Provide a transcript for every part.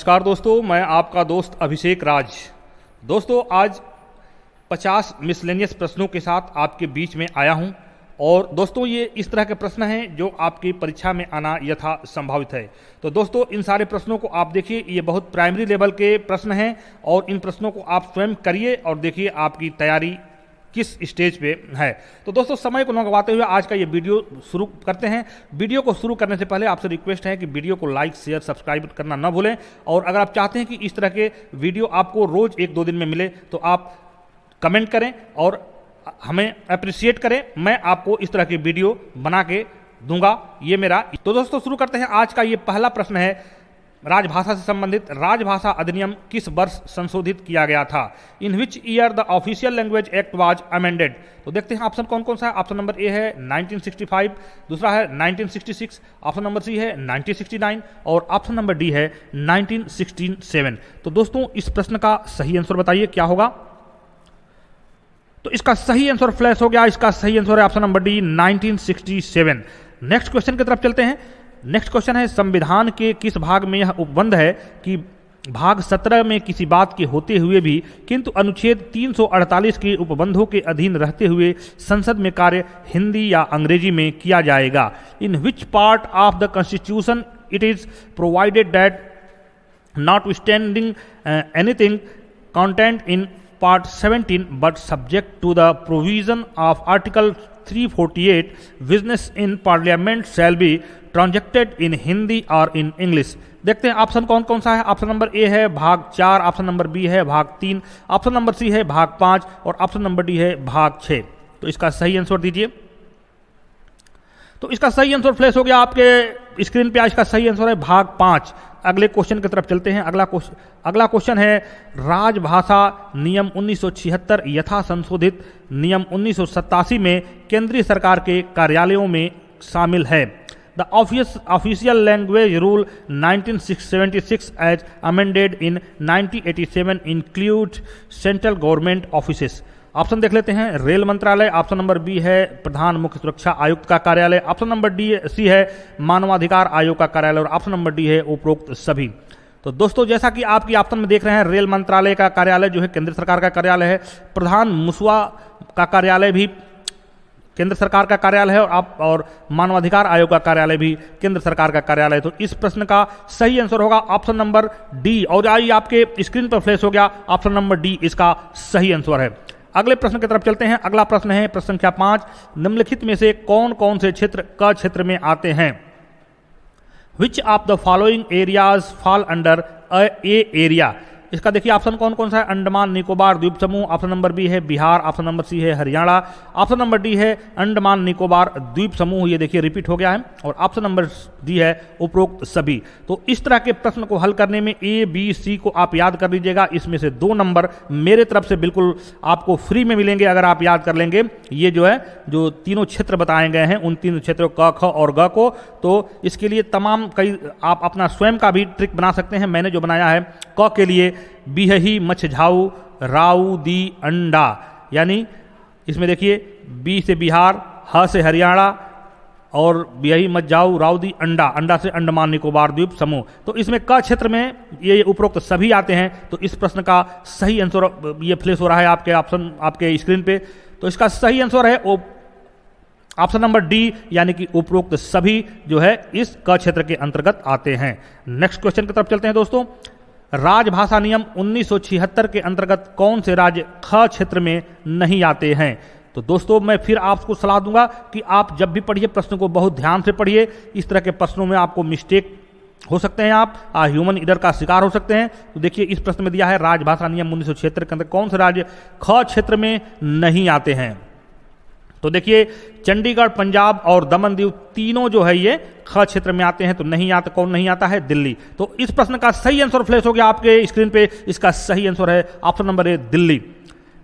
नमस्कार दोस्तों, मैं आपका दोस्त अभिषेक राज। दोस्तों, आज 50 मिसलेनियस प्रश्नों के साथ आपके बीच में आया हूं। और दोस्तों, ये इस तरह के प्रश्न हैं जो आपकी परीक्षा में आना यथा संभावित है। तो दोस्तों, इन सारे प्रश्नों को आप देखिए, ये बहुत प्राइमरी लेवल के प्रश्न हैं और इन प्रश्नों को आप स्वयं करिए और देखिए आपकी तैयारी किस स्टेज पे है। तो दोस्तों, समय को न गवाते हुए आज का ये वीडियो शुरू करते हैं। वीडियो को शुरू करने से पहले आपसे रिक्वेस्ट है कि वीडियो को लाइक, शेयर, सब्सक्राइब करना न भूलें। और अगर आप चाहते हैं कि इस तरह के वीडियो आपको रोज 1-2 दिन में मिले तो आप कमेंट करें और हमें अप्रिशिएट करें। मैं आपको इस तरह की वीडियो बना के दूंगा, ये मेरा। तो दोस्तों, शुरू करते हैं। आज का ये पहला प्रश्न है राजभाषा से संबंधित। राजभाषा अधिनियम किस वर्ष संशोधित किया गया था? In which year the official language act was amended? तो देखते हैं ऑप्शन कौन कौन सा है। ऑप्शन नंबर ए है 1965, दूसरा है 1966, ऑप्शन नंबर सी है 1969 और ऑप्शन नंबर डी है 1967। तो दोस्तों, इस प्रश्न का सही आंसर बताइए क्या होगा। तो इसका सही आंसर फ्लैश हो गया। इसका सही आंसर है option number D 1967। Next question की तरफ चलते हैं। नेक्स्ट क्वेश्चन है संविधान के किस भाग में यह उपबंध है कि भाग 17 में किसी बात के होते हुए भी किंतु अनुच्छेद 348 के उपबंधों के अधीन रहते हुए संसद में कार्य हिंदी या अंग्रेजी में किया जाएगा? In which part of the constitution it is provided that notwithstanding anything content in Part 17 but subject to the provision of Article 348 business in Parliament shall be transacted in Hindi or in English। देखते हैं option कौन कौन सा है। Option number A है भाग 4, option number B है भाग 3, ऑप्शन नंबर सी है भाग 5 और ऑप्शन नंबर डी है भाग 6। तो इसका सही आंसर दीजिए। तो इसका सही आंसर फ्लैश हो गया आपके स्क्रीन पे। आज का सही आंसर है भाग 5। अगले क्वेश्चन की तरफ चलते हैं। अगला क्वेश्चन है राजभाषा नियम 1976 यथा संशोधित नियम 1987 में केंद्रीय सरकार के कार्यालयों में शामिल है। The official language rule 1976 as amended in 1987 include central government offices. Option देख लेते हैं। रेल मंत्रालय, ऑप्शन नंबर बी है प्रधान मुख्य सुरक्षा आयुक्त का कार्यालय, ऑप्शन नंबर सी है मानवाधिकार आयोग का कार्यालय और ऑप्शन नंबर डी है उपरोक्त सभी। तो दोस्तों, जैसा कि आपकी ऑप्शन में देख रहे हैं, रेल मंत्रालय का कार्यालय जो है केंद्र सरकार का कार्यालय है, प्रधान मुसवा का कार्यालय भी केंद्र सरकार का कार्यालय है और मानवाधिकार आयोग का कार्यालय भी केंद्र सरकार का कार्यालय है। तो इस प्रश्न का सही आंसर होगा ऑप्शन नंबर डी। और आइए आपके स्क्रीन पर फ्लैश हो गया, ऑप्शन नंबर डी इसका सही आंसर है। अगले प्रश्न की तरफ चलते हैं। अगला प्रश्न है प्रश्न संख्या 5। निम्नलिखित में से कौन कौन से क्षेत्र क क्षेत्र में आते हैं? विच of the following areas fall under A area? इसका देखिए ऑप्शन कौन कौन सा है। अंडमान निकोबार द्वीप समूह, ऑप्शन नंबर बी है बिहार, ऑप्शन नंबर सी है हरियाणा, ऑप्शन नंबर डी है अंडमान निकोबार द्वीप समूह। ये देखिए रिपीट हो गया है और ऑप्शन नंबर डी है उपरोक्त सभी। तो इस तरह के प्रश्न को हल करने में ए बी सी को आप याद कर लीजिएगा। इसमें से 2 नंबर मेरे तरफ से बिल्कुल आपको फ्री में मिलेंगे अगर आप याद कर लेंगे। ये जो है जो तीनों क्षेत्र बताए गए हैं उन तीनों क्षेत्रों क ख और ग को। तो इसके लिए तमाम कई आप अपना स्वयं का भी ट्रिक बना सकते हैं। मैंने जो बनाया है क के लिए बिहही मछझाऊ राऊ दी अंडा, यानी इसमें देखिए बी से बिहार, ह से हरियाणा और बिहही मछझाऊ राऊ दी अंडा, अंडा से अंडमान निकोबार द्वीप समूह। तो इसमें क क्षेत्र में ये उपरोक्त सभी आते हैं। तो इस प्रश्न का सही आंसर ये फ्लैश हो रहा है आपके ऑप्शन आपके स्क्रीन पे। तो इसका सही आंसर है ऑप्शन नंबर डी, यानी कि उपरोक्त सभी जो है इस क क्षेत्र के अंतर्गत आते हैं। नेक्स्ट क्वेश्चन की तरफ चलते हैं दोस्तों। राजभाषा नियम 1976 के अंतर्गत कौन से राज्य ख क्षेत्र में नहीं आते हैं? तो दोस्तों, मैं फिर आपको सलाह दूंगा कि आप जब भी पढ़िए प्रश्न को बहुत ध्यान से पढ़िए। इस तरह के प्रश्नों में आपको मिस्टेक हो सकते हैं, आप ह्यूमन एरर का शिकार हो सकते हैं। तो देखिए इस प्रश्न में दिया है राजभाषा नियम 1976 के अंदर कौन से राज्य ख क्षेत्र में नहीं आते हैं? तो देखिए चंडीगढ़, पंजाब और दमन दीव तीनों जो है ये ख क्षेत्र में आते हैं। तो नहीं आता, कौन नहीं आता है? दिल्ली। तो इस प्रश्न का सही आंसर फ्लैश हो गया आपके स्क्रीन पे। इसका सही आंसर है ऑप्शन नंबर ए, दिल्ली।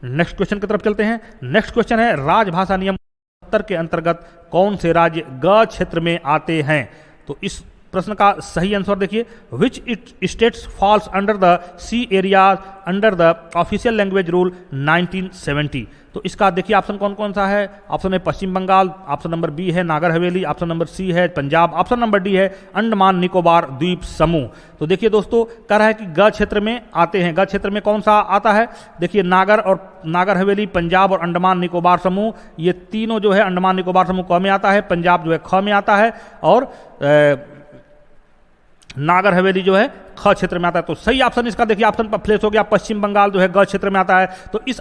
नेक्स्ट क्वेश्चन की तरफ चलते हैं। नेक्स्ट क्वेश्चन है राजभाषा नियम 70 के अंतर्गत कौन से राज्य ग क्षेत्र में आते हैं? तो इस प्रश्न का सही आंसर देखिए, which states falls under the C areas under the official language rule 1970। तो इसका देखिए ऑप्शन कौन कौन सा है। ऑप्शन है पश्चिम बंगाल, ऑप्शन नंबर बी है Nagar Haveli, option number C है पंजाब, ऑप्शन नंबर डी है अंडमान निकोबार द्वीप समूह। तो देखिए दोस्तों कह रहा है कि ग क्षेत्र में आते हैं, ग क्षेत्र में कौन सा आता है, देखिए नागर हवेली, पंजाब और अंडमान निकोबार समूह, ये तीनों जो है अंडमान निकोबार समूह क में आता है, पंजाब जो है ख में आता है और नागर हवेली जो है ख क्षेत्र में आता है। तो सही ऑप्शन इसका देखिए ऑप्शन पर फ्लेश हो गया, पश्चिम बंगाल जो है ग क्षेत्र में आता है। तो इस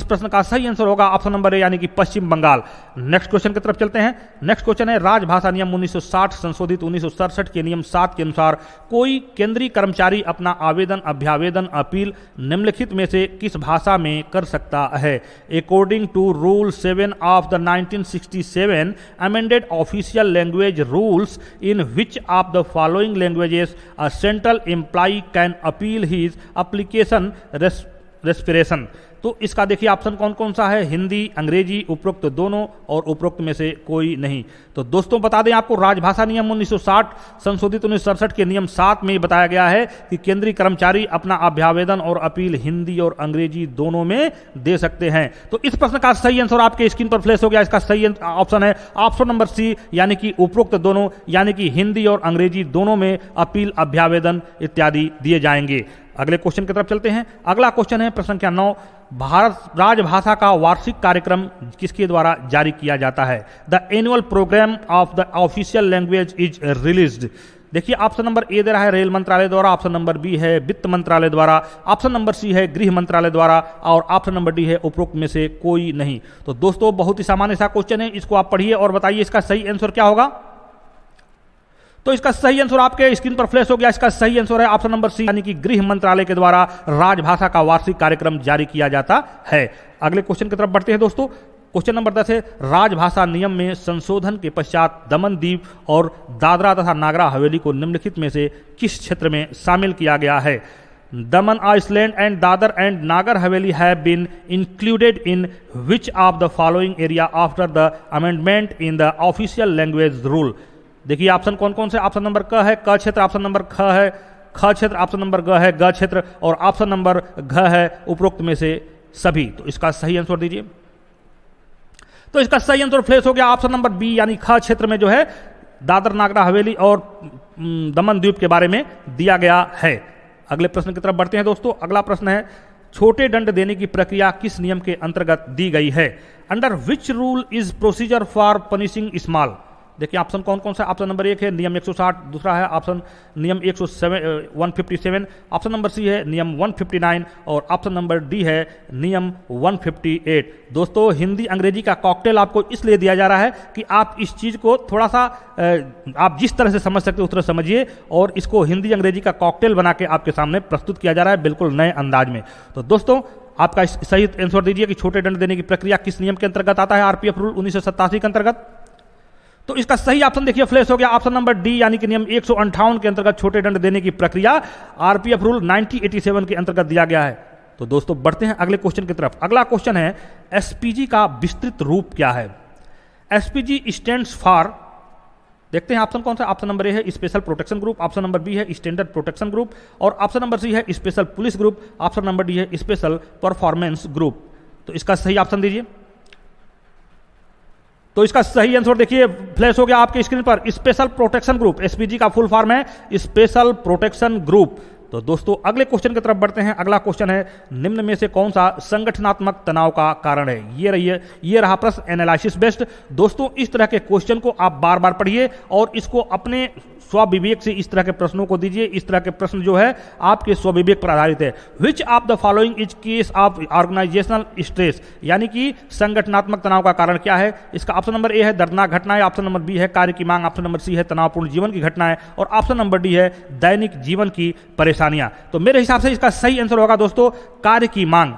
प्रश्न का सही आंसर होगा ऑप्शन नंबर ए यानी कि पश्चिम बंगाल। नेक्स्ट क्वेश्चन की तरफ चलते हैं। नेक्स्ट क्वेश्चन है राजभाषा नियम 1960 संशोधित 1967 के नियम 7 के अनुसार कोई केंद्रीय कर्मचारी अपना आवेदन, अभ्यावेदन, अपील निम्नलिखित में से किस भाषा में कर सकता है। According to rule 7 of the 1967 amended official language rules in which of the following languages a central employee can appeal his application respiration. तो इसका देखिए ऑप्शन कौन कौन सा है, हिंदी, अंग्रेजी, उपरोक्त दोनों और उपरोक्त में से कोई नहीं। तो दोस्तों बता दें आपको राजभाषा नियम 1960 संशोधित 1967 के नियम 7 में बताया गया है कि केंद्रीय कर्मचारी अपना अभ्यावेदन और अपील हिंदी और अंग्रेजी दोनों में दे सकते हैं। तो इस प्रश्न का सही आंसर आपके स्क्रीन पर फ्लैश हो गया। इसका सही ऑप्शन है ऑप्शन नंबर सी यानी कि उपरोक्त दोनों, यानी कि हिंदी और अंग्रेजी दोनों में अपील, अभ्यावेदन इत्यादि दिए जाएंगे। अगले क्वेश्चन की तरफ चलते हैं। अगला क्वेश्चन है प्रश्न संख्या 9, भारत राजभाषा का वार्षिक कार्यक्रम किसके द्वारा जारी किया जाता है। The annual programme of the official language is released. देखिए ऑप्शन नंबर ए दे रहा है रेल मंत्रालय द्वारा, ऑप्शन नंबर बी है वित्त मंत्रालय द्वारा, ऑप्शन नंबर सी है गृह मंत्रालय द्वारा और ऑप्शन नंबर डी है उपरोक्त में से कोई नहीं। तो दोस्तों बहुत ही सामान्य सा क्वेश्चन है, इसको आप पढ़िए और बताइए इसका सही आंसर क्या होगा। तो इसका सही आंसर आपके स्क्रीन पर फ्लैश हो गया। इसका सही आंसर है ऑप्शन नंबर सी यानी कि गृह मंत्रालय के द्वारा राजभाषा का वार्षिक कार्यक्रम जारी किया जाता है। अगले क्वेश्चन की तरफ बढ़ते हैं दोस्तों। क्वेश्चन नंबर 10 है राजभाषा नियम में संशोधन के पश्चात दमन द्वीप और दादरा तथा नागर हवेली को निम्नलिखित में से किस क्षेत्र में शामिल किया गया है। दमन Iceland and Dadar and Nagar Haveli have been included in which of the following area after the amendment in the official language rule. देखिए ऑप्शन कौन कौन से, ऑप्शन नंबर क है क क्षेत्र, ऑप्शन नंबर ख है ख क्षेत्र, ऑप्शन नंबर ग है ग क्षेत्र और ऑप्शन नंबर घ है उपरोक्त में से सभी। तो इसका सही आंसर दीजिए। तो इसका सही आंसर फ्लैश हो गया ऑप्शन नंबर बी यानी ख क्षेत्र में जो है दादर नागर हवेली और दमन द्वीप के बारे में दिया गया है। अगले प्रश्न की तरफ बढ़ते हैं दोस्तों। अगला प्रश्न है छोटे दंड देने की प्रक्रिया किस नियम के अंतर्गत दी गई है। Under which rule is procedure for punishing small. देखिए ऑप्शन कौन कौन सा, ऑप्शन नंबर 1 है नियम 160, दूसरा है ऑप्शन नियम 157, ऑप्शन नंबर सी है नियम 159 और ऑप्शन नंबर डी है नियम 158। दोस्तों हिंदी अंग्रेजी का कॉकटेल आपको इसलिए दिया जा रहा है कि आप इस चीज़ को थोड़ा सा आप जिस तरह से समझ सकते हो उस तरह समझिए और इसको हिंदी अंग्रेजी का कॉकटेल बना के आपके सामने प्रस्तुत किया जा रहा है बिल्कुल नए अंदाज में। तो दोस्तों आपका सही आंसर दीजिए कि छोटे दंड देने की प्रक्रिया किस नियम के अंतर्गत आता है। आरपीएफ रूल 1987 के अंतर्गत। तो इसका सही ऑप्शन देखिए फ्लैश हो गया ऑप्शन नंबर डी यानी कि नियम 158 के अंतर्गत छोटे दंड देने की प्रक्रिया आरपीएफ रूल 1987 के अंतर्गत दिया गया है। तो दोस्तों बढ़ते हैं अगले क्वेश्चन की तरफ। अगला क्वेश्चन है एसपीजी का विस्तृत रूप क्या है। एसपीजी स्टैंड्स फॉर, देखते हैं ऑप्शन कौन सा, ऑप्शन नंबर ए है special protection group, option number B है स्टैंडर्ड प्रोटेक्शन ग्रुप और ऑप्शन नंबर सी है special police group, option number D है स्पेशल परफॉर्मेंस ग्रुप। तो इसका सही ऑप्शन दीजिए। तो इसका सही आंसर देखिए फ्लैश हो गया आपके स्क्रीन पर स्पेशल प्रोटेक्शन ग्रुप। एसपीजी का फुल फॉर्म है स्पेशल प्रोटेक्शन ग्रुप। तो दोस्तों अगले क्वेश्चन की तरफ बढ़ते हैं। अगला क्वेश्चन है निम्न में से कौन सा संगठनात्मक तनाव का कारण है। ये रहा प्रश्न एनालिसिस बेस्ड। दोस्तों इस तरह के क्वेश्चन को आप बार बार पढ़िए और इसको अपने स्वविवेक से इस तरह के प्रश्नों को दीजिए। इस तरह के प्रश्न जो है आपके स्वविवेक पर आधारित है। Which of the following is case of organisational stress, यानी कि संगठनात्मक तनाव का कारण क्या है। इसका ऑप्शन नंबर ए है दर्दनाक घटनाएं, ऑप्शन नंबर बी है कार्य की मांग, ऑप्शन नंबर सी है तनावपूर्ण जीवन की घटनाएं और ऑप्शन नंबर डी है दैनिक जीवन की परेशानियां। तो मेरे हिसाब से इसका सही आंसर होगा दोस्तों कार्य की मांग।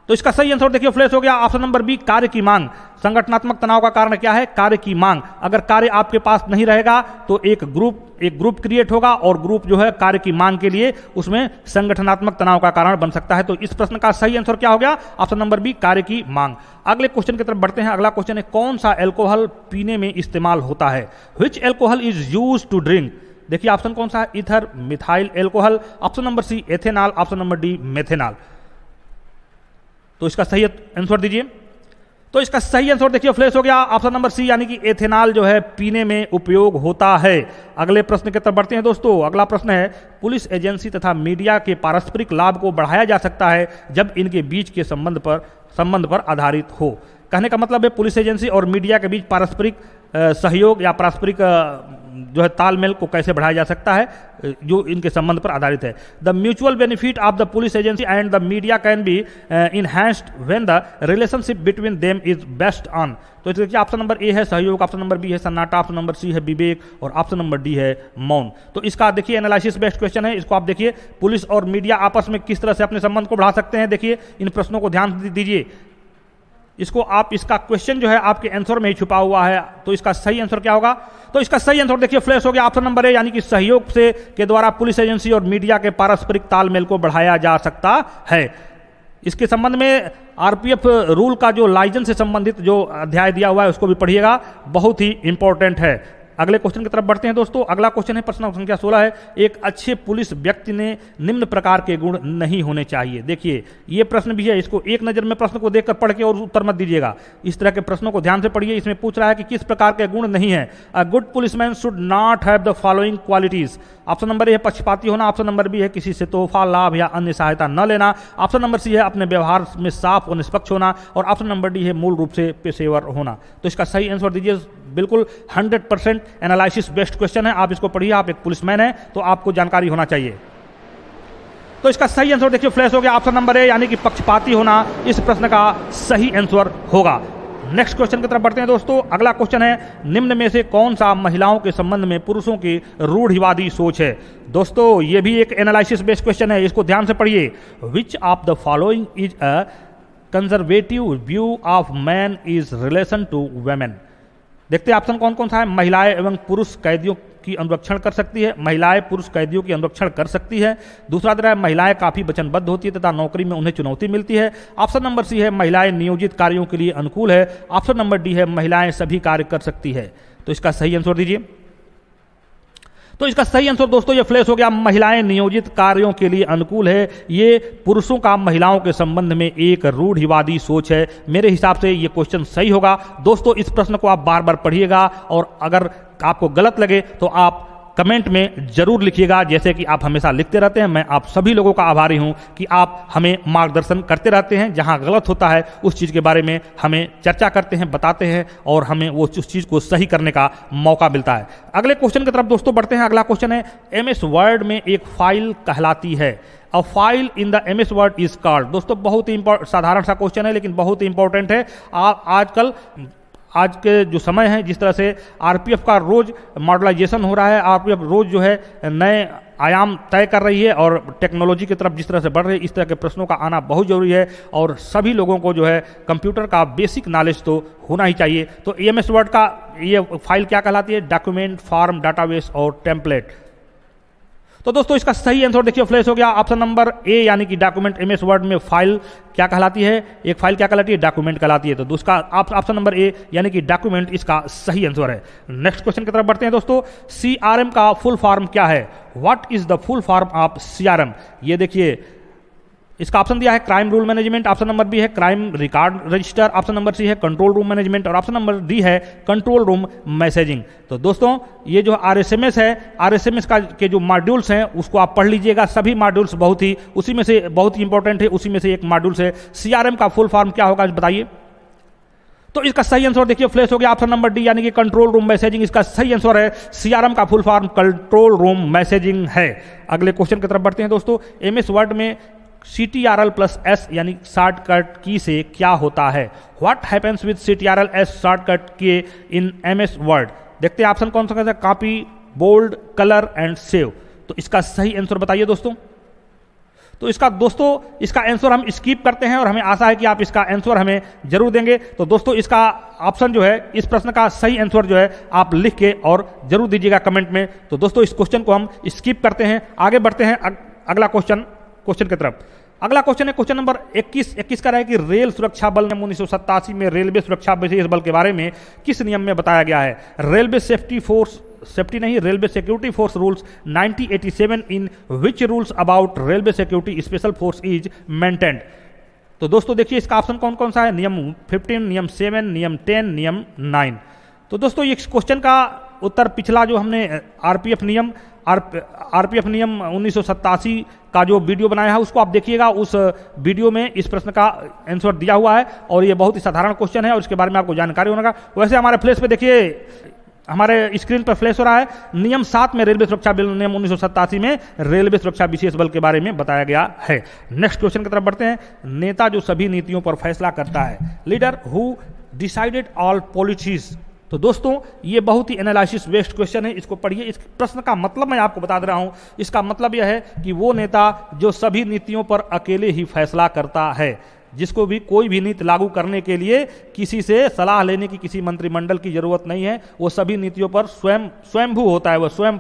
तो इसका सही आंसर देखिए फ्लैश हो गया ऑप्शन नंबर बी, कार्य की मांग। संगठनात्मक तनाव का कारण क्या है? कार्य की मांग। अगर कार्य आपके पास नहीं रहेगा तो एक ग्रुप क्रिएट होगा और ग्रुप जो है कार्य की मांग के लिए उसमें संगठनात्मक तनाव का कारण बन सकता है। तो इस प्रश्न का सही आंसर क्या हो गया? ऑप्शन नंबर बी, कार्य की मांग। अगले क्वेश्चन की तरफ बढ़ते हैं। अगला क्वेश्चन है, कौन सा एल्कोहल पीने में इस्तेमाल होता है? Which alcohol is use to drink? देखिए ऑप्शन कौन सा है? Ether, methyl alcohol, option number C ethanol, option number D methanol. तो इसका सही आंसर दीजिए। तो इसका सही आंसर देखिए फ्लैश हो गया ऑप्शन नंबर सी, यानी कि एथेनॉल जो है पीने में उपयोग होता है। अगले प्रश्न की तरफ बढ़ते हैं दोस्तों। अगला प्रश्न है, पुलिस एजेंसी तथा मीडिया के पारस्परिक लाभ को बढ़ाया जा सकता है जब इनके बीच के संबंध पर आधारित हो। कहने का मतलब है पुलिस एजेंसी और मीडिया के बीच पारस्परिक सहयोग या पारस्परिक जो है तालमेल को कैसे बढ़ाया जा सकता है, जो इनके संबंध पर आधारित है। The mutual benefit of the police agency and the media can be enhanced when the relationship between them is best on. तो देखिए ऑप्शन नंबर ए है सहयोग, ऑप्शन नंबर बी है सन्नाटा, ऑप्शन नंबर सी है विवेक और ऑप्शन नंबर डी है मौन। तो इसका देखिए एनालिसिस बेस्ड क्वेश्चन है। इसको आप देखिए पुलिस और मीडिया आपस में किस तरह से अपने संबंध को बढ़ा सकते हैं। देखिए इन प्रश्नों को ध्यान दीजिए। इसको आप, इसका क्वेश्चन जो है आपके आंसर में ही छुपा हुआ है। तो इसका सही आंसर क्या होगा? तो इसका सही आंसर देखिए फ्लैश हो गया ऑप्शन नंबर ए, यानी कि सहयोग से के द्वारा पुलिस एजेंसी और मीडिया के पारस्परिक तालमेल को बढ़ाया जा सकता है। इसके संबंध में आरपीएफ रूल का जो लाइसेंस से संबंधित जो अध्याय दिया हुआ है उसको भी पढ़िएगा, बहुत ही इंपॉर्टेंट है। अगले क्वेश्चन की तरफ बढ़ते हैं दोस्तों। अगला क्वेश्चन है प्रश्न संख्या 16 है, एक अच्छे पुलिस व्यक्ति ने निम्न प्रकार के गुण नहीं होने चाहिए। देखिए ये प्रश्न भी है, इसको एक नजर में प्रश्न को देखकर पढ़ के और उत्तर मत दीजिएगा। इस तरह के प्रश्नों को ध्यान से पढ़िए। इसमें पूछ रहा है कि किस प्रकार के गुण नहीं है। A good policeman should not have the following qualities. Option number A है पक्षपाती होना, ऑप्शन नंबर बी है किसी से तोहफा, लाभ या अन्य सहायता न लेना, ऑप्शन नंबर सी है अपने व्यवहार में साफ और निष्पक्ष होना और ऑप्शन नंबर डी है मूल रूप से पेशेवर होना। तो इसका सही आंसर दीजिए। बिल्कुल 100% एनालिसिस बेस्ड क्वेश्चन है, आप इसको पढ़िए। आप एक पुलिसमैन हैं तो आपको जानकारी होना चाहिए। तो इसका सही आंसर देखिए फ्लैश हो गया ऑप्शन नंबर ए, यानी कि पक्षपाती होना इस प्रश्न का सही आंसर होगा। नेक्स्ट क्वेश्चन की तरफ बढ़ते हैं दोस्तों। अगला क्वेश्चन है, निम्न में से कौन सा महिलाओं के संबंध में पुरुषों की रूढ़िवादी सोच है? दोस्तों ये भी एक एनालिसिस बेस्ड क्वेश्चन है, इसको ध्यान से पढ़िए। Which of the following is a conservative view of man is relation to women. देखते हैं ऑप्शन कौन कौन सा है। महिलाएं एवं पुरुष कैदियों की अनुरक्षण कर सकती है, महिलाएं पुरुष कैदियों की अनुरक्षण कर सकती है। दूसरा तरह है महिलाएं काफी वचनबद्ध होती है तथा नौकरी में उन्हें चुनौती मिलती है। ऑप्शन नंबर सी है महिलाएं नियोजित कार्यों के लिए अनुकूल है। ऑप्शन नंबर डी है महिलाएं सभी कार्य कर सकती है। तो इसका सही आंसर दीजिए। तो इसका सही आंसर दोस्तों ये फ्लैश हो गया, महिलाएं नियोजित कार्यों के लिए अनुकूल है। ये पुरुषों का महिलाओं के संबंध में एक रूढ़िवादी सोच है। मेरे हिसाब से ये क्वेश्चन सही होगा। दोस्तों इस प्रश्न को आप बार बार पढ़िएगा और अगर आपको गलत लगे तो आप कमेंट में जरूर लिखिएगा, जैसे कि आप हमेशा लिखते रहते हैं। मैं आप सभी लोगों का आभारी हूं कि आप हमें मार्गदर्शन करते रहते हैं। जहां गलत होता है उस चीज़ के बारे में हमें चर्चा करते हैं, बताते हैं और हमें वो उस चीज़ को सही करने का मौका मिलता है। अगले क्वेश्चन की तरफ दोस्तों बढ़ते हैं। अगला क्वेश्चन है, एमएस वर्ड में एक फाइल कहलाती है। A file in the MS word is called. दोस्तों बहुत ही साधारण सा क्वेश्चन है लेकिन बहुत ही इंपॉर्टेंट है। आजकल आज के जो समय है, जिस तरह से आरपीएफ का रोज मॉडर्नाइजेशन हो रहा है, आरपीएफ रोज जो है नए आयाम तय कर रही है और टेक्नोलॉजी की तरफ जिस तरह से बढ़ रही है, इस तरह के प्रश्नों का आना बहुत जरूरी है और सभी लोगों को जो है कंप्यूटर का बेसिक नॉलेज तो होना ही चाहिए। तो एमएस वर्ड का ये फाइल क्या कहलाती है? डॉक्यूमेंट, फॉर्म, डाटाबेस और टेम्पलेट। तो दोस्तों इसका सही आंसर देखिए फ्लैश हो गया ऑप्शन नंबर ए, यानी कि डॉक्यूमेंट। एमएस वर्ड में फाइल क्या कहलाती है? एक फाइल क्या कहलाती है? डॉक्यूमेंट कहलाती है। तो दूसरा ऑप्शन नंबर ए यानी कि डॉक्यूमेंट इसका सही आंसर है। नेक्स्ट क्वेश्चन की तरफ बढ़ते हैं दोस्तों। सीआरएम का फुल फॉर्म क्या है? What is the full form of CRM? ये देखिए इसका ऑप्शन दिया है crime rule management, option number B है crime record register, option number C है कंट्रोल रूम मैनेजमेंट और ऑप्शन नंबर डी है कंट्रोल रूम मैसेजिंग। तो दोस्तों ये जो आरएसएमएस है, आरएसएमएस का के जो मॉड्यूल्स हैं उसको आप पढ़ लीजिएगा। सभी मॉड्यूल्स बहुत ही उसी में से बहुत ही इंपॉर्टेंट है, उसी में से एक मॉड्यूल्स है। सीआरएम का फुल फॉर्म क्या होगा बताइए? तो इसका सही आंसर देखिए फ्लैश हो गया ऑप्शन नंबर डी, यानी कि कंट्रोल रूम मैसेजिंग इसका सही आंसर है। सीआरएम का full form control room messaging है। अगले क्वेश्चन की तरफ बढ़ते हैं दोस्तों। एमएस वर्ड में CTRL+S यानी शॉर्टकट की से क्या होता है? What happens with CTRL+S shortcut की इन एमएस वर्ड? देखते हैं ऑप्शन कौन सा है, copy, bold, colour and save. तो इसका सही आंसर बताइए दोस्तों। तो इसका दोस्तों इसका आंसर हम स्किप करते हैं और हमें आशा है कि आप इसका आंसर हमें जरूर देंगे। तो दोस्तों इसका ऑप्शन जो है, इस प्रश्न का सही आंसर जो है आप लिख के और जरूर दीजिएगा कमेंट में। तो दोस्तों इस क्वेश्चन को हम स्किप करते हैं, आगे बढ़ते हैं अगला क्वेश्चन की तरफ। अगला क्वेश्चन है क्वेश्चन नंबर 21 का है कि रेल सुरक्षा बल नियम 1987 में रेलवे सुरक्षा विशेष बल के बारे में किस नियम में बताया गया है? Railway railway security force rules 1987 in which rules about railway security special force is maintained. तो दोस्तों देखिए इसका ऑप्शन कौन कौन सा है? नियम 15, नियम 7, नियम 10, नियम 9। तो दोस्तों ये क्वेश्चन का उत्तर पिछला जो हमने आरपीएफ नियम 1987 का जो वीडियो बनाया है उसको आप देखिएगा। उस वीडियो में इस प्रश्न का आंसर दिया हुआ है और ये बहुत ही साधारण क्वेश्चन है और इसके बारे में आपको जानकारी होगा। वैसे हमारे फ्लैश पे देखिए, हमारे स्क्रीन पर फ्लैश हो रहा है, नियम 7 में रेलवे सुरक्षा बल नियम 1987 में रेलवे सुरक्षा विशेष बल के बारे में बताया गया है। नेक्स्ट क्वेश्चन की तरफ बढ़ते हैं। नेता जो सभी नीतियों पर फैसला करता है, leader who decided all policies. तो दोस्तों ये बहुत ही एनालिसिस बेस्ड क्वेश्चन है, इसको पढ़िए। इस प्रश्न का मतलब मैं आपको बता दे रहा हूं। इसका मतलब यह है कि वो नेता जो सभी नीतियों पर अकेले ही फैसला करता है, जिसको भी कोई भी नीति लागू करने के लिए किसी से सलाह लेने की, किसी मंत्रिमंडल की जरूरत नहीं है, वो सभी नीतियों पर स्वयंभू होता है, वो स्वयं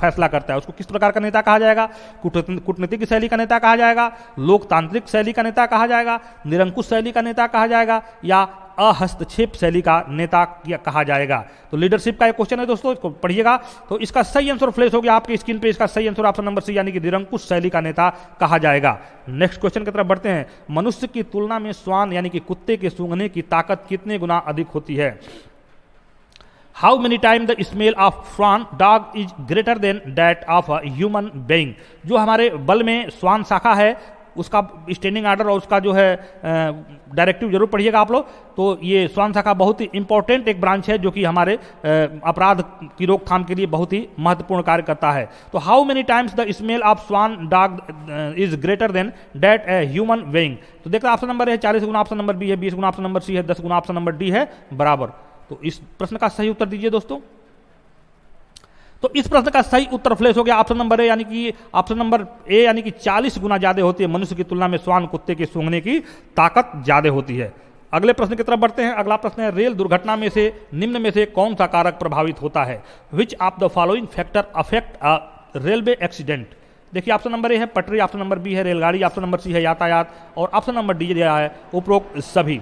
फैसला करता है। उसको किस प्रकार का नेता कहा जाएगा? कूटनीतिक शैली का नेता कहा जाएगा, लोकतांत्रिक शैली का नेता कहा जाएगा, निरंकुश शैली का नेता कहा जाएगा, या अहस्तक्षेप शैली का नेता कहा जाएगा। तो लीडरशिप का एक क्वेश्चन है दोस्तों, इसको पढ़िएगा। तो इसका सही आंसर फ्लैश हो गया आपकी स्क्रीन पे। इसका सही आंसर ऑप्शन नंबर सी यानी कि निरंकुश शैली का नेता कहा जाएगा। नेक्स्ट क्वेश्चन की तरफ बढ़ते हैं। मनुष्य की तुलना में श्वान यानी कि कुत्ते के सूंघने की ताकत कितने गुना अधिक होती है? How many time the smell of श्वान dog is greater than that of a human being. जो हमारे बल में श्वान शाखा है उसका स्टैंडिंग आर्डर और उसका जो है डायरेक्टिव जरूर पढ़िएगा आप लोग। तो ये श्वान शाखा बहुत ही इंपॉर्टेंट एक ब्रांच है जो कि हमारे अपराध की रोकथाम के लिए बहुत ही महत्वपूर्ण कार्य करता है। तो how many times the smell of श्वान dog is greater than that a human being. तो देखते ऑप्शन नंबर है 40 गुना, ऑप्शन नंबर बी है 20 गुना, ऑप्शन नंबर सी है 10 गुना, ऑप्शन नंबर डी है बराबर। तो इस प्रश्न का सही उत्तर दीजिए दोस्तों। तो इस प्रश्न का सही उत्तर फ्लैश हो गया ऑप्शन नंबर ए यानी कि ऑप्शन नंबर ए यानी कि 40 गुना ज्यादा होती है मनुष्य की तुलना में श्वान कुत्ते के सूंघने की ताकत ज्यादा होती है। अगले प्रश्न की तरफ बढ़ते हैं। अगला प्रश्न है रेल दुर्घटना में से निम्न में से कौन सा कारक प्रभावित होता है? Which of the following factor affect a railway accident. देखिए ऑप्शन नंबर ए है पटरी, ऑप्शन नंबर बी है रेलगाड़ी, ऑप्शन नंबर सी है यातायात और ऑप्शन नंबर डी दिया है उपरोक्त सभी।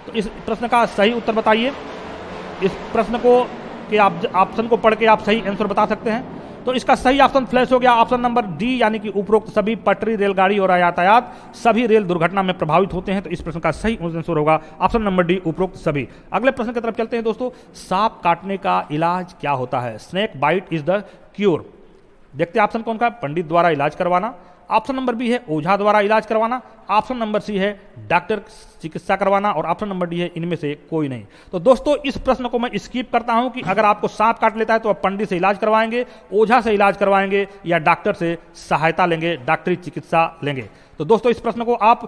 तो इस प्रश्न का सही उत्तर बताइए। इस प्रश्न को कि आप ऑप्शन को पढ़ के आप सही आंसर बता सकते हैं। तो इसका सही ऑप्शन फ्लैश हो गया ऑप्शन नंबर डी यानी कि उपरोक्त सभी पटरी, रेलगाड़ी और यातायात सभी रेल दुर्घटना में प्रभावित होते हैं। तो इस प्रश्न का सही आंसर होगा ऑप्शन नंबर डी उपरोक्त सभी। अगले प्रश्न की तरफ चलते हैं दोस्तों। सांप काटने का इलाज क्या होता है? Snake bite is the cure. देखते हैं ऑप्शन कौन का? पंडित द्वारा इलाज करवाना, ऑप्शन नंबर बी है ओझा द्वारा इलाज करवाना, ऑप्शन नंबर सी है डॉक्टर चिकित्सा करवाना और ऑप्शन नंबर डी है इनमें से कोई नहीं। तो दोस्तों इस प्रश्न को मैं स्किप करता हूं कि अगर आपको सांप काट लेता है तो आप पंडित से इलाज करवाएंगे, ओझा से इलाज करवाएंगे या डॉक्टर से सहायता लेंगे, डॉक्टरी चिकित्सा लेंगे। तो दोस्तों इस प्रश्न को आप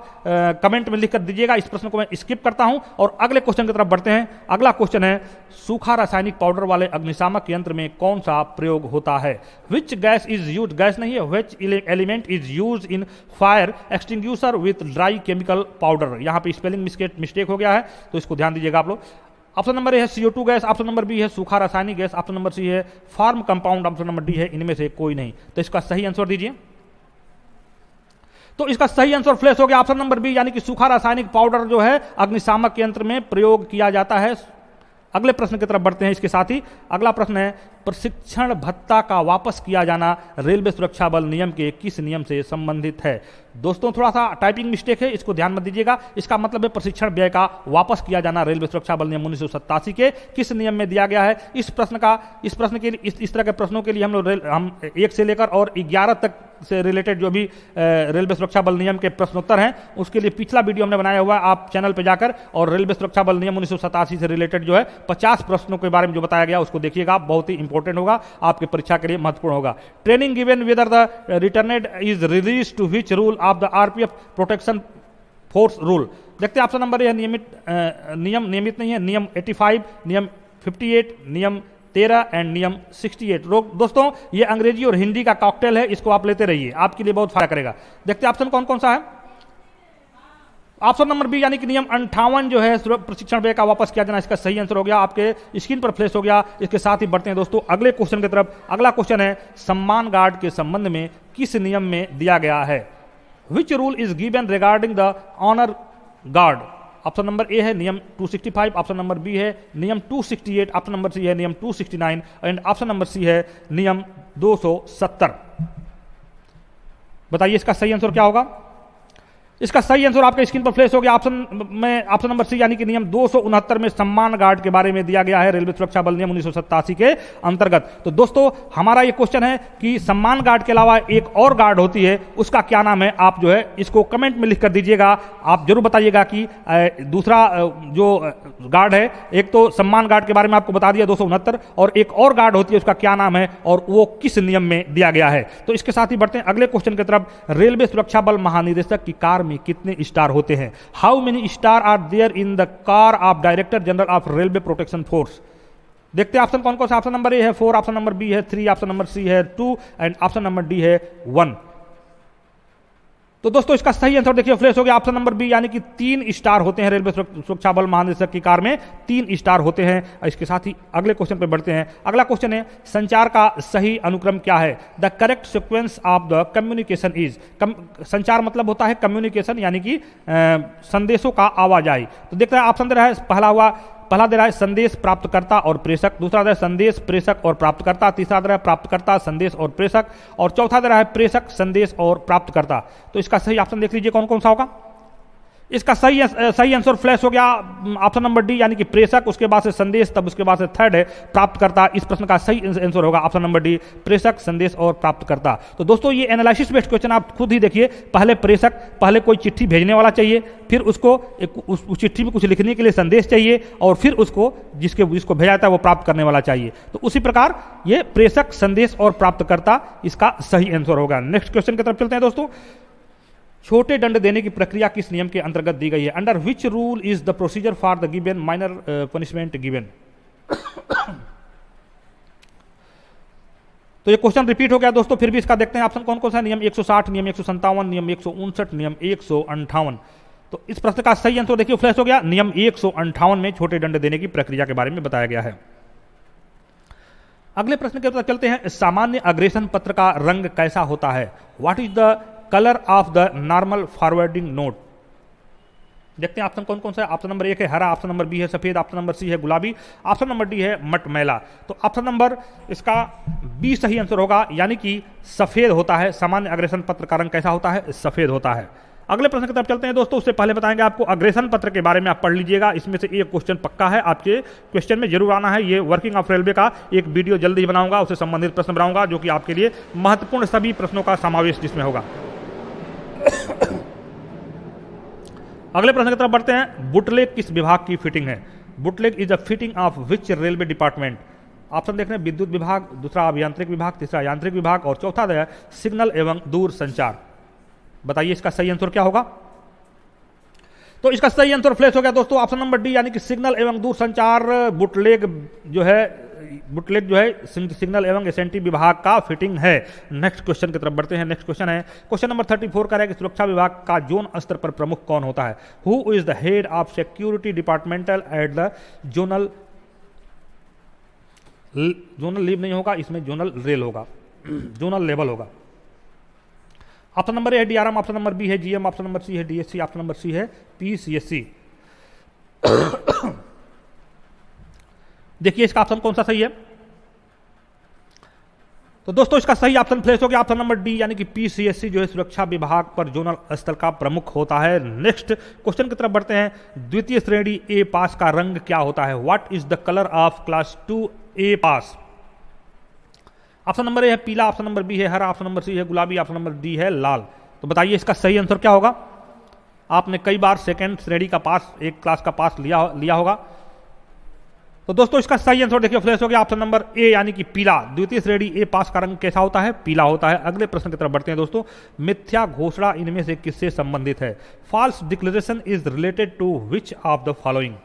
कमेंट में लिख कर दीजिएगा। इस प्रश्न को मैं स्किप करता हूं और अगले क्वेश्चन की तरफ बढ़ते हैं। अगला क्वेश्चन है सूखा रासायनिक पाउडर वाले अग्निशामक यंत्र में कौन सा प्रयोग होता है? Which gas is use, gas नहीं है, which element is use in fire extinguisher with dry chemical powder. यहां पे स्पेलिंग मिस्टेक हो गया है तो इसको ध्यान दीजिएगा आप लोग। ऑप्शन नंबर ए है CO2 gas, option number B है सूखा रासायनिक गैस, ऑप्शन नंबर सी है farm compound, option number D है इनमें से कोई नहीं। तो इसका सही आंसर दीजिए। तो इसका सही आंसर फ्लैश हो गया ऑप्शन नंबर बी यानी कि सूखा रासायनिक पाउडर जो है अग्निशामक यंत्र में प्रयोग किया जाता है। अगले प्रश्न की तरफ बढ़ते हैं। इसके साथ ही अगला प्रश्न है प्रशिक्षण भत्ता का वापस किया जाना रेलवे सुरक्षा बल नियम के किस नियम से संबंधित है? दोस्तों थोड़ा सा टाइपिंग मिस्टेक है, इसको ध्यान मत दीजिएगा। इसका मतलब है प्रशिक्षण व्यय का वापस किया जाना रेलवे सुरक्षा बल नियम 1987 के किस नियम में दिया गया है? इस प्रश्न के लिए इस तरह के प्रश्नों के लिए हम 1 से लेकर और 11 तक से रिलेटेड जो भी रेलवे सुरक्षा बल नियम के प्रश्नोत्तर हैं उसके लिए पिछला वीडियो हमने बनाया हुआ है। आप चैनल पर जाकर और रेलवे सुरक्षा बल नियम 1987 से रिलेटेड जो है 50 प्रश्नों के बारे में जो बताया गया उसको देखिएगा, बहुत ही इंपॉर्टेंट होगा, आपके परीक्षा के लिए महत्वपूर्ण होगा। Training given whether the returned is release to which rule of the RPF protection force rule. देखते हैं ऑप्शन नंबर है नियमित नहीं है, नियम 85, नियम 58, नियम 13 एंड नियम 68। दोस्तों ये अंग्रेजी और हिंदी का कॉकटेल है, इसको आप लेते रहिए, आपके लिए बहुत फायदा करेगा। देखते हैं ऑप्शन कौन कौन सा है। ऑप्शन नंबर बी यानी कि नियम 58 जो है प्रशिक्षण व्यय का वापस किया जाना, इसका सही आंसर हो गया, आपके स्क्रीन पर फ्लैश हो गया। इसके साथ ही बढ़ते हैं दोस्तों अगले क्वेश्चन की तरफ। अगला क्वेश्चन है सम्मान गार्ड के संबंध में किस नियम में दिया गया है। Which rule is given regarding the honour guard. Option number A है नियम 265, ऑप्शन नंबर बी है नियम 268, ऑप्शन नंबर सी है नियम 269 एंड ऑप्शन नंबर सी है नियम 270। बताइए इसका सही आंसर क्या होगा। इसका सही आंसर आपके स्क्रीन पर फ्लैश हो गया। ऑप्शन नंबर सी यानी कि नियम 269 में सम्मान गार्ड के बारे में दिया गया है, रेलवे सुरक्षा बल नियम 1987 के अंतर्गत। तो दोस्तों हमारा ये क्वेश्चन है कि सम्मान गार्ड के अलावा एक और गार्ड होती है, उसका क्या नाम है। आप जो है इसको कमेंट में लिख कर दीजिएगा। आप जरूर बताइएगा कि दूसरा जो गार्ड है, एक तो सम्मान गार्ड के बारे में आपको बता दिया 269, और एक और गार्ड होती है उसका क्या नाम है और वो किस नियम में दिया गया है। तो इसके साथ ही बढ़ते हैं अगले क्वेश्चन की तरफ। रेलवे सुरक्षा बल महानिदेशक की कार में कितने स्टार होते हैं। How many star are there in the car of director general of railway protection force. देखते हैं ऑप्शन कौन कौन सा। ऑप्शन नंबर ए है 4, ऑप्शन नंबर बी है 3, ऑप्शन नंबर सी है 2 एंड ऑप्शन नंबर डी है 1। तो दोस्तों इसका सही आंसर देखिए फ्लैश हो गया, ऑप्शन नंबर बी यानी कि 3 स्टार होते हैं। रेलवे सुरक्षा बल महानिदेशक की कार में 3 स्टार होते हैं। इसके साथ ही अगले क्वेश्चन पे बढ़ते हैं। अगला क्वेश्चन है संचार का सही अनुक्रम क्या है। The correct sequence of the communication is. संचार मतलब होता है कम्युनिकेशन यानी कि संदेशों का आवाजाही। तो देखते हैं ऑप्शन दे रहा है, पहला दे रहा है संदेश प्राप्तकर्ता और प्रेषक, दूसरा दे रहा है संदेश प्रेषक और प्राप्तकर्ता, तीसरा दे रहा है प्राप्तकर्ता संदेश और प्रेषक, और चौथा दे रहा है प्रेषक संदेश और प्राप्तकर्ता। तो इसका सही ऑप्शन देख लीजिए कौन कौन सा होगा। इसका सही आंसर फ्लैश हो गया, ऑप्शन नंबर डी यानी कि प्रेषक, उसके बाद से संदेश, तब उसके बाद से थर्ड है प्राप्तकर्ता। इस प्रश्न का सही आंसर होगा ऑप्शन नंबर डी, प्रेषक संदेश और प्राप्तकर्ता। तो दोस्तों ये एनालिसिस बेस्ड क्वेश्चन आप खुद ही देखिए। पहले प्रेषक, पहले कोई चिट्ठी भेजने वाला चाहिए, फिर उसको उस चिट्ठी में कुछ लिखने के लिए संदेश चाहिए, और फिर उसको जिसको भेजा जाता है वो प्राप्त करने वाला चाहिए। तो उसी प्रकार ये प्रेषक संदेश और प्राप्तकर्ता इसका सही आंसर होगा। नेक्स्ट क्वेश्चन की तरफ चलते हैं दोस्तों। छोटे दंड देने की प्रक्रिया किस नियम के अंतर्गत दी गई है। Under which rule is the procedure for the given minor punishment given. तो ये क्वेश्चन रिपीट हो गया दोस्तों, फिर भी इसका देखते हैं ऑप्शन कौन कौन सा। नियम 160, नियम 157, नियम 159, नियम 158। तो इस प्रश्न का सही आंसर देखिए फ्लैश हो गया, नियम 158 में छोटे दंड देने की प्रक्रिया के बारे में बताया गया है। अगले प्रश्न के तरफ चलते हैं। सामान्य अग्रेसन पत्र का रंग कैसा होता है। What is the colour of the normal forwarding note. देखते हैं ऑप्शन कौन कौन सा है। ऑप्शन नंबर 1 है हरा, ऑप्शन नंबर बी है सफेद, ऑप्शन नंबर सी है गुलाबी, ऑप्शन नंबर डी है मटमैला। तो ऑप्शन नंबर इसका बी सही आंसर होगा, यानी कि सफेद होता है। सामान्य अग्रेसन पत्र का रंग कैसा होता है, सफेद होता है। अगले प्रश्न की तरफ चलते हैं दोस्तों। उससे पहले बताएंगे आपको अग्रेसन पत्र के बारे में, आप पढ़ लीजिएगा। इसमें से एक क्वेश्चन पक्का है, आपके क्वेश्चन में जरूर आना है। ये वर्किंग ऑफ रेलवे का एक वीडियो जल्दी ही बनाऊंगा, उससे संबंधित प्रश्न बनाऊंगा, जो कि आपके लिए महत्वपूर्ण सभी प्रश्नों का समावेश जिसमें होगा। अगले प्रश्न की तरफ बढ़ते हैं। बुटलेग किस विभाग की फिटिंग है। Bootleg is the fitting of which railway department. Option देख रहे हैं, विद्युत विभाग, दूसरा अभियांत्रिक विभाग, तीसरा यांत्रिक विभाग, और चौथा है सिग्नल एवं दूर संचार। बताइए इसका सही आंसर क्या होगा। तो इसका सही आंसर फ्लैश हो गया दोस्तों, ऑप्शन नंबर डी यानी कि सिग्नल एवं दूर संचार बुटलेग जो है सिग्नल एवं एसएनटी विभाग का फिटिंग है। नेक्स्ट क्वेश्चन की तरफ बढ़ते हैं। नेक्स्ट क्वेश्चन है, क्वेश्चन नंबर 34 का है कि सुरक्षा विभाग का जोन स्तर पर प्रमुख कौन होता है। Who is the head of security departmental at the zonal leave नहीं होगा, इसमें जोनल रेल होगा, जोनल लेवल होगा। ऑप्शन नंबर ए है डीआरएम, ऑप्शन नंबर बी है जीएम, ऑप्शन नंबर सी है डीएससी, ऑप्शन नंबर सी है पीसीएससी। देखिए इसका ऑप्शन कौन सा सही है। तो दोस्तों इसका सही ऑप्शन फ्लैश हो गया, ऑप्शन नंबर डी यानी कि पीसीएससी जो है सुरक्षा विभाग पर जोनल स्तर का प्रमुख होता है। नेक्स्ट क्वेश्चन की तरफ बढ़ते हैं। द्वितीय श्रेणी ए पास का रंग क्या होता है। What is the colour of class 2 A pass. Option number A है पीला, ऑप्शन नंबर बी है हरा, ऑप्शन नंबर सी है गुलाबी, ऑप्शन नंबर डी है लाल। तो बताइए इसका सही आंसर क्या होगा। आपने कई बार सेकेंड श्रेणी का पास, एक क्लास का पास लिया होगा। तो दोस्तों इसका सही आंसर देखिए फ्लैश हो गया, ऑप्शन नंबर ए यानी कि पीला। द्वितीय श्रेणी ए पास का रंग कैसा होता है, पीला होता है। अगले प्रश्न की तरफ बढ़ते हैं दोस्तों। मिथ्या घोषणा इनमें से किससे संबंधित है। False declaration is related to which of the following.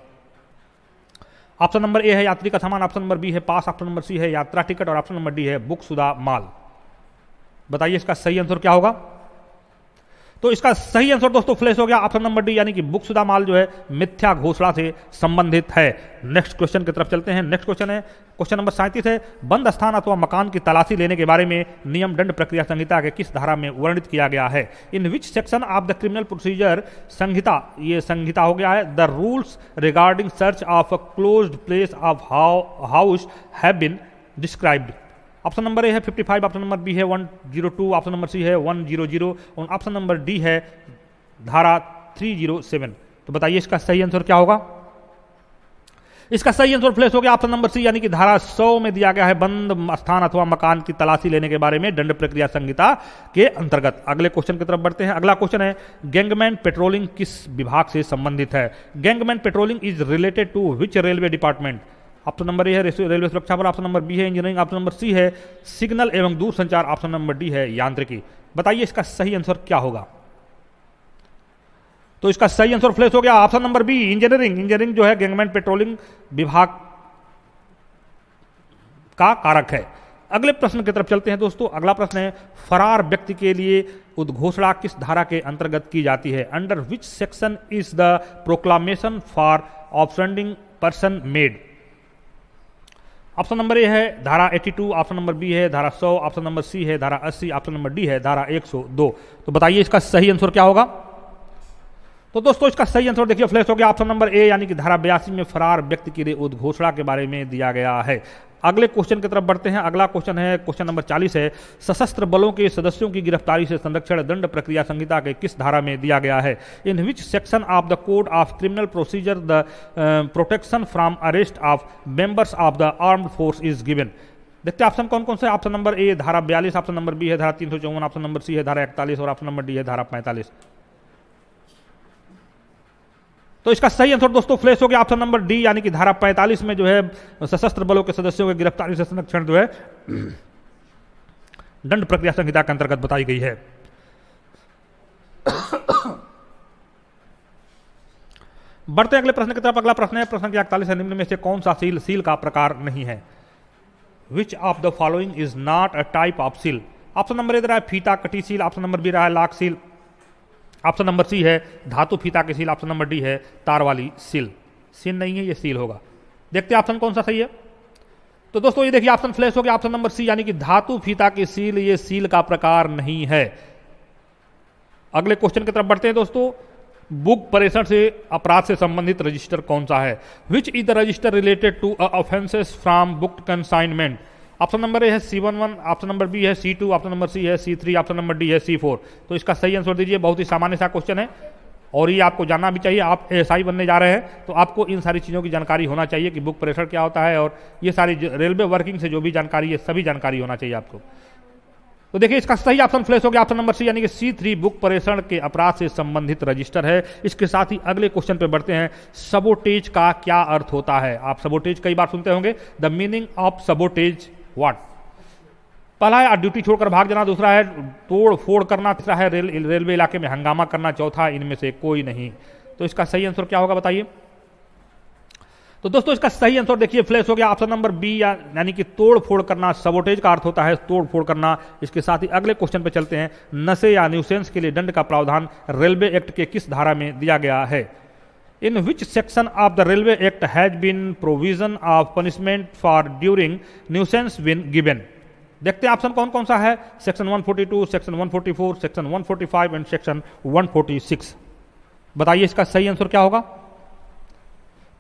Option number A है यात्री का सामान, ऑप्शन नंबर बी है पास, ऑप्शन नंबर सी है यात्रा टिकट और ऑप्शन नंबर डी है बुकशुदा माल। बताइए इसका सही आंसर क्या होगा। तो इसका सही आंसर दोस्तों फ्लैश हो गया ऑप्शन नंबर डी, यानी कि बुकशुदा माल जो है मिथ्या घोषणा से संबंधित है। नेक्स्ट क्वेश्चन की तरफ चलते हैं। नेक्स्ट क्वेश्चन है क्वेश्चन नंबर 37 है, बंद स्थान अथवा मकान की तलाशी लेने के बारे में नियम दंड प्रक्रिया संहिता के किस धारा में वर्णित किया गया है। In which section of the criminal procedure संहिता, ये संहिता हो गया है, the rules regarding search of a closed place of house have been described. Option number A है 55, ऑप्शन नंबर बी है 102, ऑप्शन नंबर सी है 100 और ऑप्शन नंबर डी है धारा 307। तो बताइए इसका सही आंसर क्या होगा। इसका सही आंसर फ्लैश हो गया ऑप्शन नंबर सी, यानी कि धारा 100 में दिया गया है बंद स्थान अथवा मकान की तलाशी लेने के बारे में दंड प्रक्रिया संहिता के अंतर्गत। अगले क्वेश्चन की तरफ बढ़ते हैं। अगला क्वेश्चन है, गैंगमैन पेट्रोलिंग किस विभाग से संबंधित है। Gangman patrolling is related to which railway department. Option number A है रेलवे सुरक्षा बल, ऑप्शन नंबर बी है इंजीनियरिंग, ऑप्शन नंबर सी है सिग्नल एवं दूरसंचार, ऑप्शन नंबर डी है यांत्रिकी। बताइए इसका सही आंसर क्या होगा। तो इसका सही आंसर फ्लैश हो गया option number B engineering. Engineering जो है गैंगमैन पेट्रोलिंग विभाग का कारक है। अगले प्रश्न की तरफ चलते हैं दोस्तों। अगला प्रश्न है, फरार व्यक्ति के लिए उद्घोषणा किस धारा के अंतर्गत की जाती है। Under which section is the proclamation for offending person made. Option number A है धारा 82, ऑप्शन नंबर बी है धारा 100, ऑप्शन नंबर सी है धारा 80, ऑप्शन नंबर डी है धारा 102। तो बताइए इसका सही आंसर क्या होगा। तो दोस्तों इसका सही आंसर देखिए फ्लैश हो गया ऑप्शन नंबर ए, यानी कि धारा 82 में फरार व्यक्ति के लिए उद्घोषणा के बारे में दिया गया है। अगले क्वेश्चन की तरफ बढ़ते हैं। अगला क्वेश्चन है क्वेश्चन नंबर 40 है, सशस्त्र बलों के सदस्यों की गिरफ्तारी से संरक्षण दंड प्रक्रिया संहिता के किस धारा में दिया गया है। In which section of the code of criminal procedure the protection from arrest of members of the armed force is given. देखते हैं ऑप्शन कौन कौन से। ऑप्शन नंबर ए धारा 42, ऑप्शन नंबर बी है धारा 354, ऑप्शन नंबर सी है धारा 41 और ऑप्शन नंबर डी है धारा 45। तो इसका सही आंसर दोस्तों फ्लैश हो गया ऑप्शन नंबर डी, यानी कि धारा 45 में जो है सशस्त्र बलों के सदस्यों की गिरफ्तारी से संरक्षण जो है दंड प्रक्रिया संहिता के अंतर्गत बताई गई है। बढ़ते हैं अगले प्रश्न की तरफ। अगला प्रश्न है प्रश्न 41 है, निम्न में से कौन सा सील का प्रकार नहीं है। Which of the following is not a type of seal. Option number ए रहा है फीता कटी सील, ऑप्शन नंबर बी रहा है lac seal, option number C है धातु फीता की सील, ऑप्शन नंबर डी है तार वाली सील। सील नहीं है, ये सील होगा। देखते हैं ऑप्शन कौन सा सही है। तो दोस्तों ये देखिए ऑप्शन फ्लैश हो गया ऑप्शन नंबर सी, यानी कि धातु फीता की सील ये सील का प्रकार नहीं है। अगले क्वेश्चन की तरफ बढ़ते हैं दोस्तों। बुक प्रेषण से अपराध से संबंधित रजिस्टर कौन सा है। Which is the register related to offences from book consignment. Option number A है C11, ऑप्शन नंबर बी है C2, ऑप्शन नंबर सी है C3, ऑप्शन नंबर डी है C4। तो इसका सही आंसर दीजिए। बहुत ही सामान्य सा क्वेश्चन है और ये आपको जानना भी चाहिए। आप एएसआई बनने जा रहे हैं तो आपको इन सारी चीज़ों की जानकारी होना चाहिए कि बुक प्रेषण क्या होता है और ये सारी रेलवे वर्किंग से जो भी जानकारी है सभी जानकारी होना चाहिए आपको। तो देखिए इसका सही ऑप्शन फ्लैश हो गया ऑप्शन नंबर सी, यानी कि C3 बुक प्रेषण के अपराध से संबंधित रजिस्टर है। इसके साथ ही अगले क्वेश्चन पे बढ़ते हैं। सबोटेज का क्या अर्थ होता है। आप सबोटेज कई बार सुनते होंगे। The meaning of sabotage what. पहला है ड्यूटी छोड़कर भाग जाना, दूसरा है तोड़ फोड़ करना, तीसरा है रेलवे इलाके में हंगामा करना, चौथा इनमें से कोई नहीं। तो इसका सही आंसर क्या होगा बताइए। तो दोस्तों इसका सही आंसर देखिए फ्लैश हो गया ऑप्शन नंबर बी, यानी कि तोड़ फोड़ करना। सबोटेज का अर्थ होता है तोड़ फोड़ करना। इसके साथ ही अगले क्वेश्चन पे चलते हैं। नशे या न्यूसेंस के लिए दंड का प्रावधान रेलवे एक्ट के किस धारा में दिया गया है। In which section of the railway act has been provision of punishment for during nuisance been given. देखते हैं ऑप्शन कौन कौन सा है। Section 142, section 144, section 145 and section 146। बताइए इसका सही आंसर क्या होगा।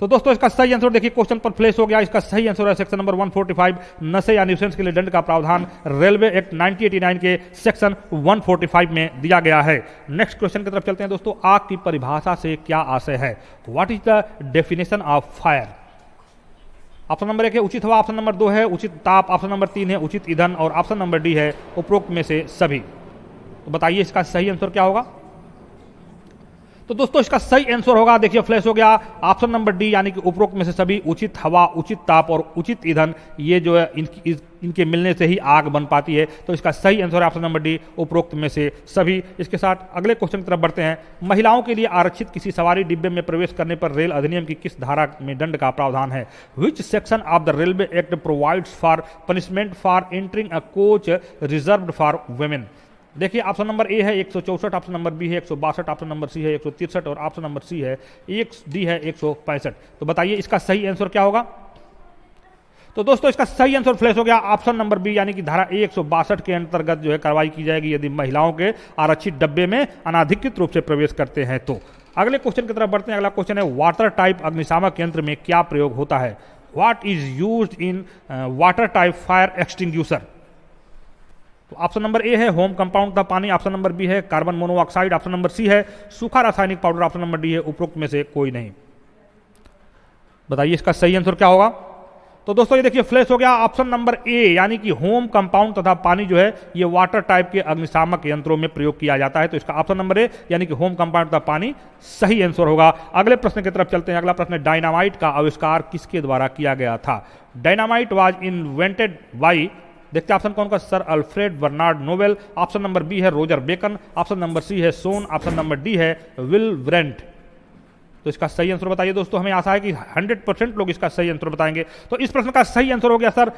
तो दोस्तों इसका सही आंसर देखिए क्वेश्चन पर फ्लैश हो गया। इसका सही आंसर है सेक्शन नंबर 145, नशे या न्यूसेंस के लिए दंड का प्रावधान रेलवे एक्ट 1989 के सेक्शन 145 में दिया गया है। नेक्स्ट क्वेश्चन की तरफ चलते हैं दोस्तों। आग की परिभाषा से क्या आशय है। What is the definition of fire. Option number 1 है उचित हवा, ऑप्शन नंबर 2 है उचित ताप, ऑप्शन नंबर 3 है उचित ईंधन और ऑप्शन नंबर डी है उपरोक्त में से सभी। तो बताइए इसका सही आंसर क्या होगा। तो दोस्तों इसका सही आंसर होगा, देखिए फ्लैश हो गया, ऑप्शन नंबर डी यानी कि उपरोक्त में से सभी, उचित हवा, उचित ताप और उचित ईंधन, ये जो है इनके मिलने से ही आग बन पाती है। तो इसका सही आंसर है ऑप्शन नंबर डी, उपरोक्त में से सभी। इसके साथ अगले क्वेश्चन की तरफ बढ़ते हैं। महिलाओं के लिए आरक्षित किसी सवारी डिब्बे में प्रवेश करने पर रेल अधिनियम की किस धारा में दंड का प्रावधान है? विच section of the railway act provides for punishment for entering a coach reserved for women? देखिए ऑप्शन नंबर ए है 164, ऑप्शन नंबर बी है 162, ऑप्शन नंबर सी है 163 और ऑप्शन नंबर सी है डी है 165। तो बताइए इसका सही आंसर क्या होगा? तो दोस्तों इसका सही आंसर फ्लैश हो गया, ऑप्शन नंबर बी यानी कि धारा 162 के अंतर्गत जो है कार्रवाई की जाएगी यदि महिलाओं के आरक्षित डब्बे में अनाधिकृत रूप से प्रवेश करते हैं तो। अगले क्वेश्चन की तरफ बढ़ते हैं। अगला क्वेश्चन है वाटर टाइप अग्निशामक यंत्र में क्या प्रयोग होता है? What is used in water type fire extinguisher? तो ऑप्शन नंबर ए है होम कंपाउंड तथा पानी, ऑप्शन नंबर बी है carbon monoxide, option number C है सूखा रासायनिक पाउडर, ऑप्शन नंबर डी है उपरोक्त में से कोई नहीं। बताइए इसका सही आंसर क्या होगा? तो दोस्तों ये देखिए फ्लैश हो गया, ऑप्शन नंबर ए यानी कि होम कंपाउंड तथा पानी जो है ये वाटर टाइप के अग्निशामक यंत्रों में प्रयोग किया जाता है। तो इसका ऑप्शन नंबर ए यानी कि होम कंपाउंड तथा पानी सही आंसर होगा। अगले प्रश्न की तरफ चलते हैं। अगला प्रश्न, डायनामाइट का आविष्कार किसके द्वारा किया गया था? डायनामाइट वाज इन्वेंटेड बाई, देखते हैं ऑप्शन कौन का, sir Alfred Bernard Nobel, option number B है Roger Bacon, option number C है सोन, ऑप्शन नंबर डी है विल ब्रेंट। तो इसका सही आंसर बताइए दोस्तों, हमें आशा है कि 100% लोग इसका सही आंसर बताएंगे। तो इस प्रश्न का सही आंसर हो गया सर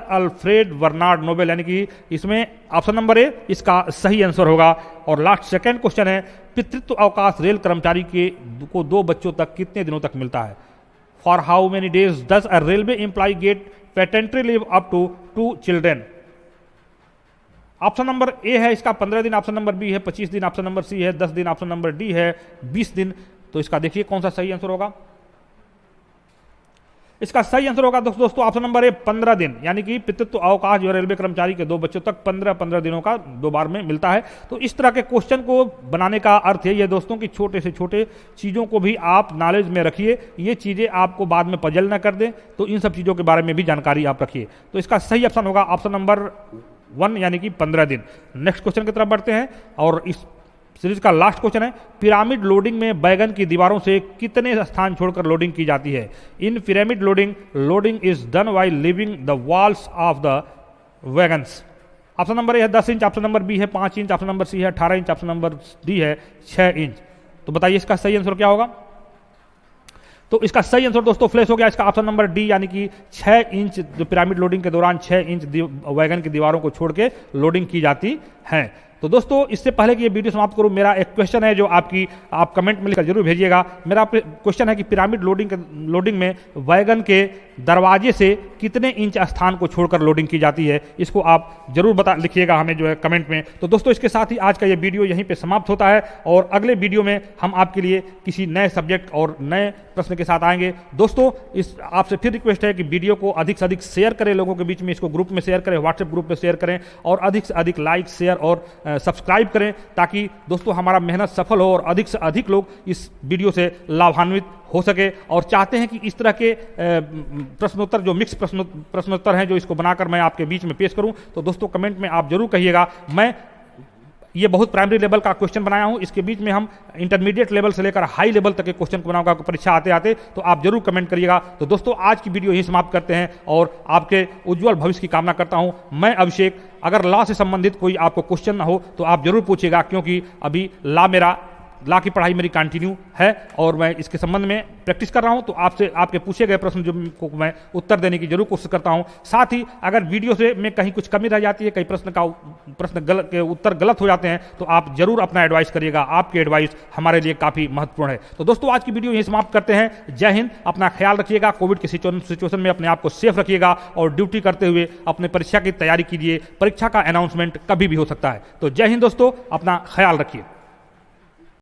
अल्फ्रेड बर्नार्ड नोबेल, यानी कि इसमें ऑप्शन नंबर ए इसका सही आंसर होगा। और लास्ट सेकंड क्वेश्चन है, पितृत्व अवकाश रेल कर्मचारी को 2 बच्चों तक कितने दिनों तक मिलता है? For how many days does a railway employ get paternity leave up to 2 children? Option number A है इसका 15 दिन, ऑप्शन नंबर बी है 25 दिन, ऑप्शन नंबर सी है 10 दिन, ऑप्शन नंबर डी है 20 दिन। तो इसका देखिए कौन सा सही आंसर होगा? इसका सही आंसर होगा दोस्तों ऑप्शन नंबर ए 15 दिन, यानी कि पितृत्व अवकाश जो रेलवे कर्मचारी के 2 बच्चों तक 15 दिनों का 2 बार में मिलता है। तो इस तरह के क्वेश्चन को बनाने का अर्थ है ये दोस्तों कि छोटे से छोटे चीज़ों को भी आप नॉलेज में रखिए, ये चीज़ें आपको बाद में पजल न कर दें, तो इन सब चीज़ों के बारे में भी जानकारी आप रखिए। तो इसका सही ऑप्शन होगा ऑप्शन नंबर 1 यानी कि 15 दिन। नेक्स्ट क्वेश्चन की तरफ बढ़ते हैं और इस सीरीज का लास्ट क्वेश्चन है, पिरामिड लोडिंग में बैगन की दीवारों से कितने स्थान छोड़कर लोडिंग की जाती है? In pyramid loading is done while leaving the walls of the wagons. Option number A है 10 इंच, ऑप्शन नंबर बी है 5 इंच, ऑप्शन नंबर सी है 18 इंच, ऑप्शन नंबर डी है 6 इंच। तो बताइए इसका सही आंसर क्या होगा? तो इसका सही आंसर दोस्तों फ्लैश हो गया, इसका ऑप्शन नंबर डी यानी कि 6 इंच जो पिरामिड लोडिंग के दौरान 6 इंच वैगन की दीवारों को छोड़ के लोडिंग की जाती है। तो दोस्तों इससे पहले कि ये वीडियो समाप्त करूं, मेरा एक क्वेश्चन है जो आप कमेंट में लिखकर जरूर भेजिएगा। मेरा क्वेश्चन है कि पिरामिड लोडिंग में वैगन के दरवाजे से कितने इंच स्थान को छोड़कर लोडिंग की जाती है? इसको आप जरूर लिखिएगा हमें जो है कमेंट में। तो दोस्तों इसके साथ ही आज का ये वीडियो यहीं पे समाप्त होता है और अगले वीडियो में हम आपके लिए किसी नए सब्जेक्ट और नए प्रश्न के साथ आएंगे। दोस्तों आपसे फिर रिक्वेस्ट है कि वीडियो को अधिक से अधिक शेयर करें लोगों के बीच में, इसको ग्रुप में शेयर करें, व्हाट्सएप ग्रुप में शेयर करें और अधिक से अधिक लाइक शेयर और सब्सक्राइब करें, ताकि दोस्तों हमारा मेहनत सफल हो और अधिक से अधिक लोग इस वीडियो से लाभान्वित हो सके। और चाहते हैं कि इस तरह के प्रश्नोत्तर जो मिक्स प्रश्नोत्तर हैं जो इसको बनाकर मैं आपके बीच में पेश करूं, तो दोस्तों कमेंट में आप जरूर कहिएगा। मैं ये बहुत प्राइमरी लेवल का क्वेश्चन बनाया हूं, इसके बीच में हम इंटरमीडिएट लेवल से लेकर हाई लेवल तक के क्वेश्चन को बनाऊंगा परीक्षा आते आते, तो आप जरूर कमेंट करिएगा। तो दोस्तों आज की वीडियो यही समाप्त करते हैं और आपके उज्जवल भविष्य की कामना करता हूं। मैं अभिषेक, अगर लॉ से संबंधित कोई आपको क्वेश्चन ना हो तो आप जरूर पूछिएगा, क्योंकि अभी लॉ की पढ़ाई मेरी कंटिन्यू है और मैं इसके संबंध में प्रैक्टिस कर रहा हूं। तो आपसे आपके पूछे गए प्रश्न जो को मैं उत्तर देने की जरूर कोशिश करता हूं। साथ ही अगर वीडियो से में कहीं कुछ कमी रह जाती है, कई प्रश्न के उत्तर गलत हो जाते हैं, तो आप जरूर अपना एडवाइस करिएगा। आपकी एडवाइस हमारे लिए काफी महत्वपूर्ण है। तो दोस्तों आज की वीडियो यही समाप्त करते हैं। जय हिंद, अपना ख्याल रखिएगा, कोविड की सिचुएशन में अपने आप को सेफ रखिएगा और ड्यूटी करते हुए अपने परीक्षा की तैयारी कीजिए। परीक्षा का अनाउंसमेंट कभी भी हो सकता है। तो जय हिंद दोस्तों, अपना ख्याल रखिए।